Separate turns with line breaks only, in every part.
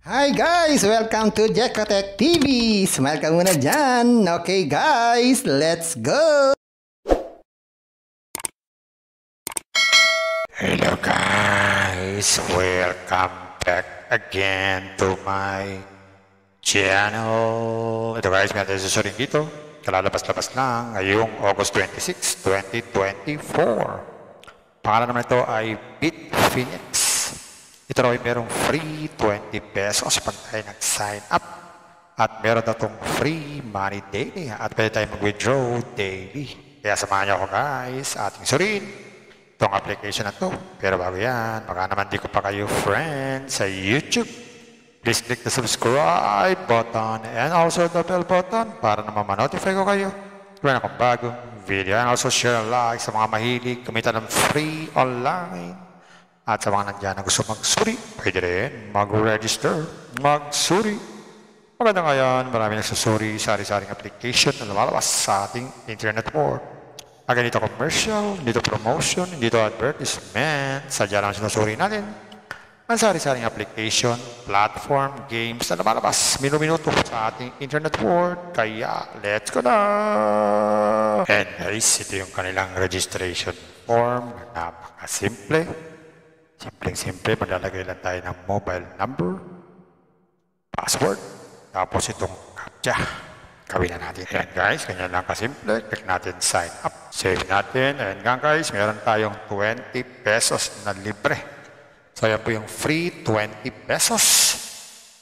Hi guys! Welcome to Jekotech TV! Smile ka muna dyan! Okay guys, let's go!
Hello guys! Welcome back again to my channel. Ito guys, may tayo susurin dito. Kalalabas-labas lang ngayong August 26, 2024. Pangalan naman ito ay Bitfinex. Ito raw ay merong free 20 pesos pag tayo nag-sign up. At meron na itong free money daily. At pwede tayo mag-withdraw daily. Kaya samahan niyo ako guys, ating surin itong application na to. Pero bago yan, baka naman di ko pa kayo friend sa YouTube. Please click the subscribe button and also the bell button para naman ma-notify ko kayo kung akong bagong video. And also share and like sa mga mahilig kumita ng free online. At sa mga nandiyan na gusto magsuri, pwede rin mag-register, magsuri. Maganda ngayon, marami nagsusuri sa sari-saring application na lumalabas sa ating internet world. Again, dito commercial, dito promotion, dito advertisement. Sadya lang sinusuri natin ang sari-saring application, platform, games na lumalabas minuto sa ating internet world. Kaya, let's go na! And guys, ito yung kanilang registration form. Napakasimple. Simpleng-simple, maglalagay lang tayo ng mobile number, password, tapos itong captcha. Gawin na natin. Ayan guys, ganyan lang kasimple. Click natin sign up. Save natin. Ayan nga guys, meron tayong 20 pesos na libre. So ayan po yung free 20 pesos.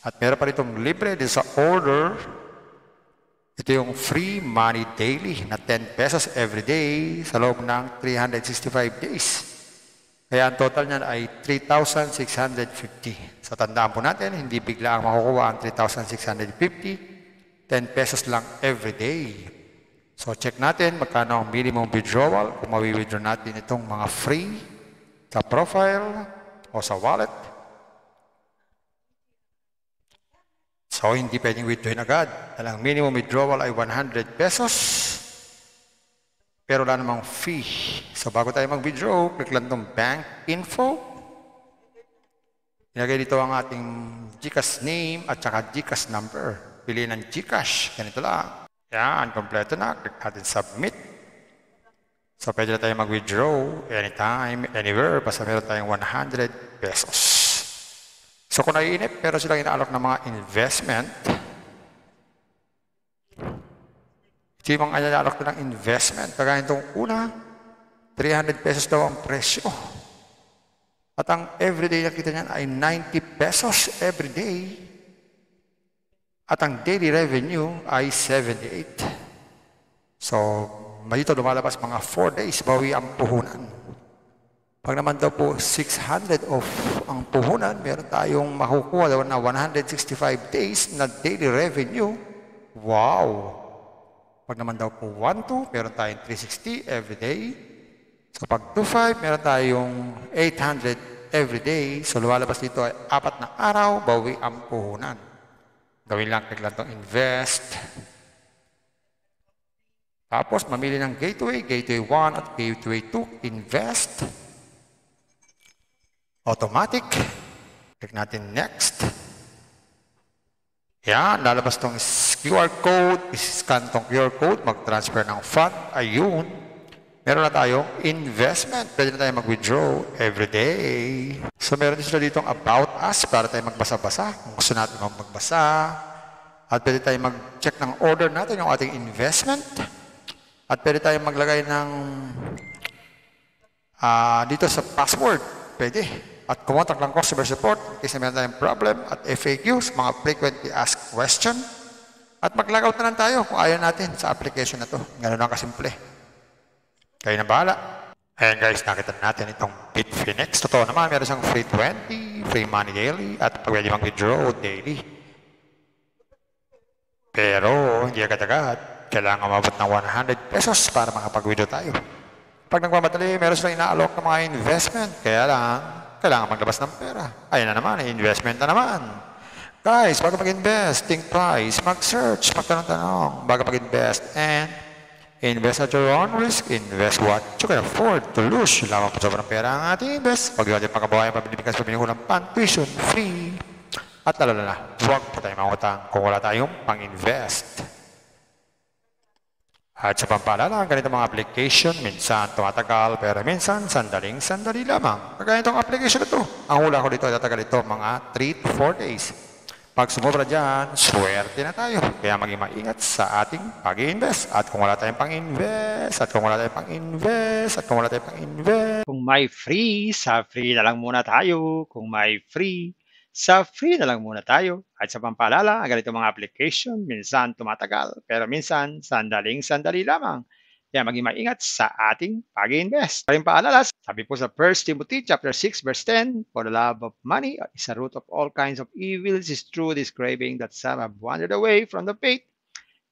At meron pa rin itong libre dito sa order. Ito yung free money daily na 10 pesos every day sa loob ng 365 days. Kaya ang total niyan ay 3,650. So tandaan po natin, hindi bigla ang makukuha ang 3,650. 10 pesos lang every day. So check natin magkano ang minimum withdrawal kung mawi-withdraw natin itong mga free sa profile o sa wallet. So hindi pwedeng withdrawin agad. Ang minimum withdrawal ay 100 pesos. Pero wala namang fee. So bago tayo mag-withdraw, click lang itong bank info. Ilagay dito ang ating GCash name at saka GCash number. Piliin ng GCash. Ganito lang. Yan, kompleto na. Click natin submit. So pwede na tayo mag-withdraw anytime, anywhere. Basta meron tayong 100 pesos. So kung naiinip, pero silang inaalok ng mga investment. Ito yung mga inaalok na ng investment. Kagaya itong una, 300 pesos daw ang presyo. At ang everyday nakita niyan ay 90 pesos everyday. At ang daily revenue ay 78. So, dito lumalabas mga 4 days, bawi ang puhunan. Pag naman daw po 600 of ang puhunan, meron tayong makukuha daw na 165 days na daily revenue. Wow! Pag naman daw po 1-2, meron tayong 360 every day. So pag 2-5, meron tayong 800 every day. So lumalabas dito ay 4 na araw, bawi ang puhunan. Gawin lang, click lang itong invest. Tapos mamili ng gateway, gateway 1 at gateway 2, invest. Automatic. Click natin next. Yan, lalabas itong QR code, scan itong QR code, mag-transfer ng fund, ayun. Meron na tayong investment, pwede na tayo mag-withdraw every day. So meron din sila ditong about us para tayo magbasa-basa, kung gusto natin magbasa. At pwede tayo mag-check ng order natin yung ating investment. At pwede tayo maglagay ng dito sa password, pwede. At kumontak lang customer support in case na meron tayong problem. At FAQs, mga frequently asked question. At mag-logout na lang tayo kung ayaw natin sa application na to. Ganun lang kasimple. Kayo na bahala. Ayan guys, nakita natin itong Bitfinex. Totoo naman, meron siyang free 20, free money daily, at pwede mag-withdraw daily. Pero, hindi agad-agad. Kailangan mabot ng 100 pesos para makapag-withdraw tayo. Pag nagmamadali, meron silang inaalok ng mga investment. Kaya lang, kailangan maglabas ng pera. Ayan na naman, investment na naman. Guys, bago mag-invest, think twice, mag-search, magtanong-tanong, bago mag-invest, and invest at your own risk, invest what you can afford to lose. Lamang po sobrang pera ang ating invest. Pag yun natin pagkabawayan, pabilibigas, pabilihulang pan, tuition, free. At lalo na, huwag po tayong mangutang kung wala tayong pang-invest. At sa pampaalala, ganito mga application, minsan tumatagal, pero minsan sandaling-sandali lamang. Kagaya itong application na ito. Ang hula ko dito ay tatagal ito mga 3 to 4 days. Pag sumobra dyan, swerte na tayo. Kaya maging maingat sa ating pag-i-invest. At kung wala tayong pang-invest,
Kung may free, sa free na lang muna tayo. Kung may free, sa free na lang muna tayo. At sa pampaalala, ganito mga application, minsan tumatagal, pero minsan sandaling-sandali lamang. Kaya maging maingat sa ating pag-invest. Paring paalala, sabi po sa 1 Timothy chapter 6 verse 10, for the love of money is a root of all kinds of evils, is true this craving that some have wandered away from the faith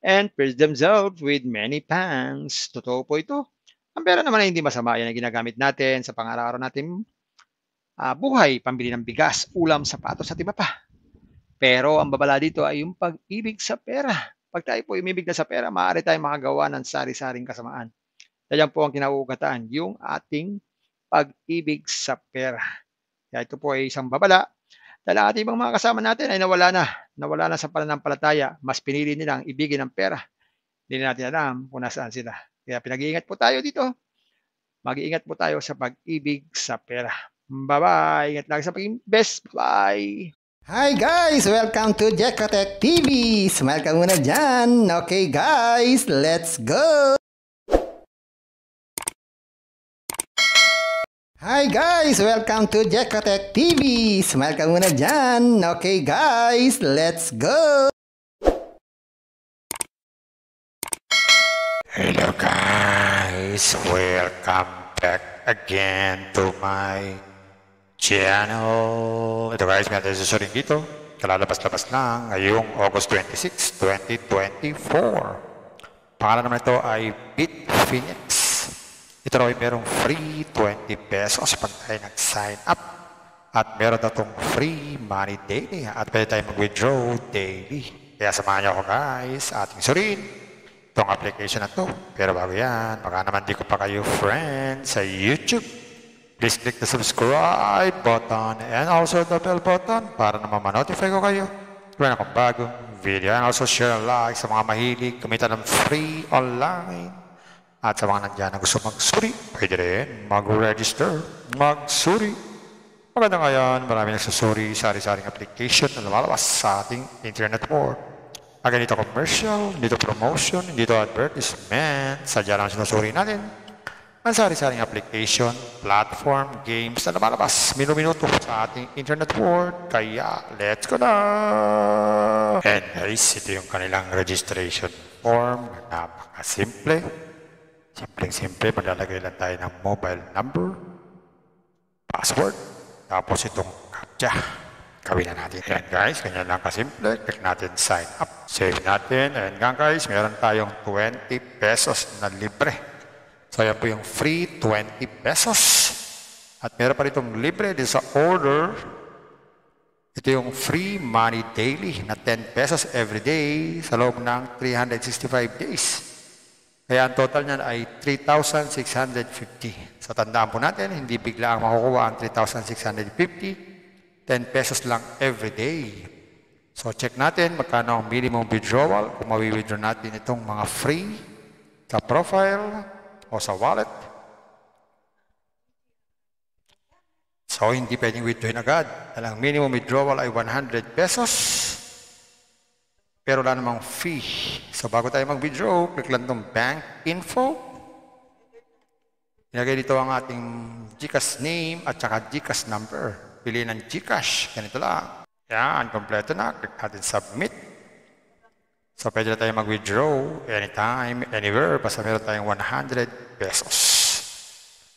and pierced themselves with many pangs. Totoo po ito. Ang pera naman ay hindi masama. Yan ang ginagamit natin sa pang-araw-araw natin buhay, pambili ng bigas, ulam, sapatos at iba pa. Pero ang babala dito ay yung pag-ibig sa pera. Pag tayo po umibig na sa pera, maaari tayong makagawa ng sari-saring kasamaan. Yan po ang kinauugataan, yung ating pag-ibig sa pera. Kaya ito po ay isang babala. Dahil ang ating ibang mga kasama natin ay nawala na sa pananampalataya. Mas pinili nilang ibigin ang pera. Hindi natin alam kung nasaan sila. Kaya pinag-iingat po tayo dito. Mag-iingat po tayo sa pag-ibig sa pera. Bye-bye. Ingat lang sa pag-invest. Bye.
Hi guys! Welcome to Jekotech TV! Smile ka muna dyan! Okay guys, let's go! Hi guys! Welcome to Jekotech TV! Smile ka muna dyan! Okay guys, let's go!
Hello guys! Welcome back again to my channel. Ito guys, may ating susurin dito. Kalalabas-labas lang ngayong August 26, 2024. Pangalan naman ito ay Bitfinex. Ito raw ay merong free 20 pesos pag tayo nag-sign up. At meron na itong free money daily. At pwede tayo mag-withdraw daily. Kaya samahan niyo ako guys, ating surin itong application na ito. Pero bago yan, baka naman di ko pa kayo friend sa YouTube. Please click the subscribe button and also the bell button para naman ma-notify ko kayo kung meron akong bagong video. And also share and like sa mga mahilig kumita ng free online. At sa mga nandiyan na gusto magsuri, pwede rin mag-register, magsuri. Maganda ngayon, marami nagsusuri sa sari-saring application na lumalabas sa ating internet world. Again, dito commercial, dito promotion, dito advertisement. Sadya lang sinusuri natin ang sari-saring application, platform, games na lumalabas minuto sa ating internet world. Kaya, let's go na! And guys, ito yung kanilang registration form. Napakasimple. Simpleng-simple. Maglalagay lang tayo ng mobile number, password, tapos itong captcha. Gawin na natin. Ayan guys, ganyan lang kasimple. Click natin sign up. Save natin. Ayan nga guys, meron tayong 20 pesos na libre. So, yan po yung free 20 pesos. At meron pa itong libre dito sa order. Ito yung free money daily na 10 pesos every day sa loob ng 365 days. Kaya ang total niyan ay 3,650. So, tandaan po natin, hindi bigla ang makukuha ang 3,650. 10 pesos lang every day. So, check natin magkano ang minimum withdrawal kung mawi-withdraw natin itong mga free sa profile o sa wallet. So, hindi pwedeng withdrawin agad. Ang minimum withdrawal ay 100 pesos. Pero wala namang fee. So, bago tayo mag-withdraw, click lang itong bank info. Ilagay dito ang ating GCash name at saka GCash number. Piliin ng GCash. Ganito lang. Yan, kompleto na. Click natin submit. So, pwede na tayo mag-withdraw anytime, anywhere, basta meron tayong 100 pesos.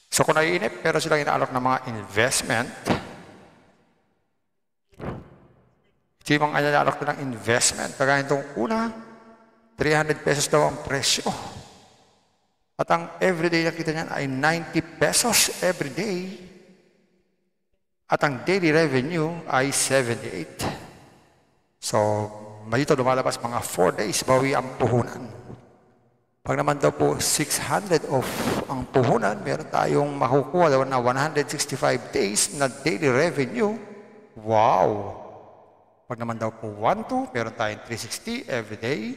So, kung naiinip, pero silang inaalok ng mga investment, ito yung mga inaalok na ng investment. Kagaya itong una, 300 pesos daw ang presyo. At ang everyday na kita niyan ay 90 pesos everyday. At ang daily revenue ay 78. So, dito lumalabas mga 4 days, bawi ang puhunan. Pag naman daw po 600 of ang puhunan, meron tayong makukuha daw na 165 days na daily revenue. Wow! Pag naman daw po 1-2, meron tayong 360 every day.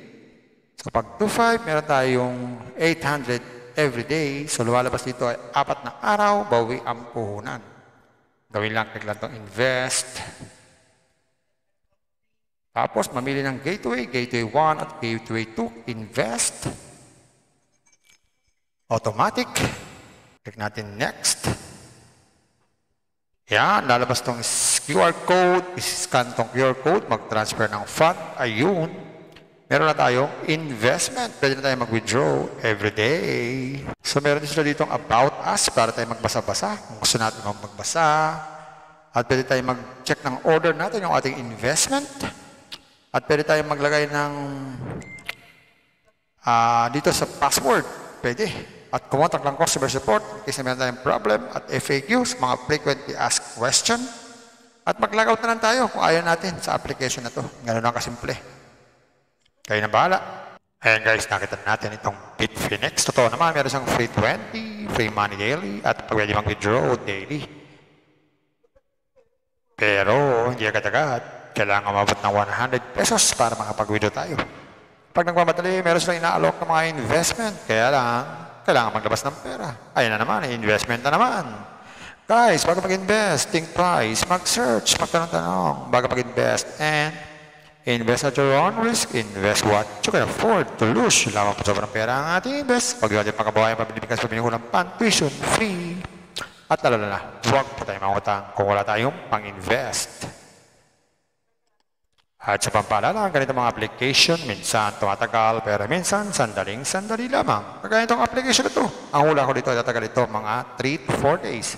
So pag 2-5, meron tayong 800 every day. So lumalabas dito ay 4 na araw, bawi ang puhunan. Gawin lang, click lang itong invest. Tapos mamili ng gateway, gateway 1 at gateway 2, invest. Automatic. Click natin next. Yan, lalabas itong QR code, iscan itong QR code, mag-transfer ng fund, ayun. Meron na tayong investment, pwede na tayo mag-withdraw every day. So meron din sila ditong about us para tayo magbasa-basa, kung gusto natin magbasa. At pwede tayo mag-check ng order natin yung ating investment. At pwede tayo maglagay ng dito sa password, pwede. At kumontak lang customer support in case na meron tayong problem. At FAQs, mga frequently asked question. At mag-logout na lang tayo kung ayaw natin sa application na to. Ganun lang kasimple. Kayo na bahala. Ayan guys, nakita natin itong Bitfinex. Totoo naman, meron siyang free 20, free money daily, at pwede mag-withdraw daily. Pero, hindi agad-agad. Kailangan umabot ng 100 pesos para makapag-withdraw tayo. Pag nagmamadali, meron silang ina-alok ng mga investment. Kaya lang, kailangan maglabas ng pera. Ayan na naman, investment na naman. Guys, bago mag-invest, think twice, mag-search, magtanong-tanong, bago mag-invest, and invest at your own risk, invest what you can afford to lose. Lamang po sobrang pera ang ating invest. Pag natin pagkabawayan, pabilibigas, pabilihulang pan, tuition, free. At lalo na, huwag po tayo mangutang kung wala tayong pang-invest. At sa pampaalala, ganito mga application, minsan tumatagal, pero minsan sandaling-sandali lamang. Kagaya itong application na ito. Ang hula ko dito ay tatagal ito mga 3 to 4 days.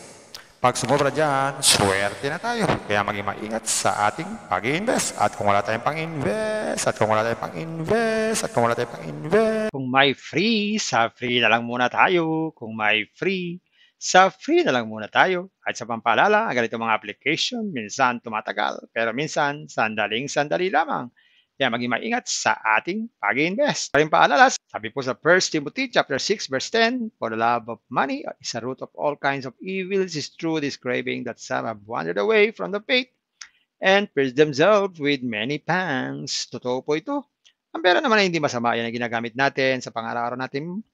Pag sumobra dyan, swerte na tayo. Kaya maging maingat sa ating pag-i-invest. At kung wala tayong pang-invest, at kung wala tayong pang-invest, at kung wala tayong pang-invest.
Kung may free, sa free na lang muna tayo. Kung may free, sa free na lang muna tayo. At sa pampaalala, ganito mga application, minsan tumatagal, pero minsan sandaling-sandali lamang. Kaya maging maingat sa ating pag-invest. Paring paalala, sabi po sa 1 Timothy chapter 6 verse 10, for the love of money is a root of all kinds of evils, is true this craving that some have wandered away from the faith and pierced themselves with many pangs. Totoo po ito. Ang pera naman ay hindi masama. Yan ang ginagamit natin sa pang-araw-araw natin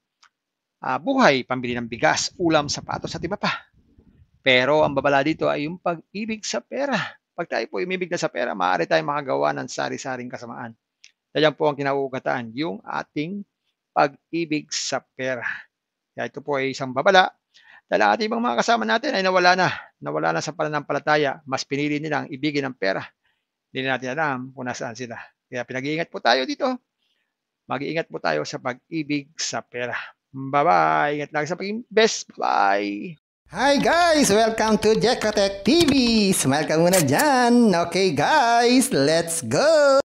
buhay, pambili ng bigas, ulam, sapatos at iba pa. Pero ang babala dito ay yung pag-ibig sa pera. Pag tayo po umibig na sa pera, maaari tayong makagawa ng sari-saring kasamaan. Yan po ang kinauugataan, yung ating pag-ibig sa pera. Kaya ito po ay isang babala. Dahil ang ating mga kasama natin ay nawala na sa pananampalataya. Mas pinili nilang ibigin ang pera. Hindi natin alam kung nasaan sila. Kaya pinag-iingat po tayo dito. Mag-iingat po tayo sa pag-ibig sa pera. Bye-bye. Ingat lang sa pag-invest. Bye.
Hi guys! Welcome to Jekotech TV! Smile ka muna dyan! Okay guys, let's go!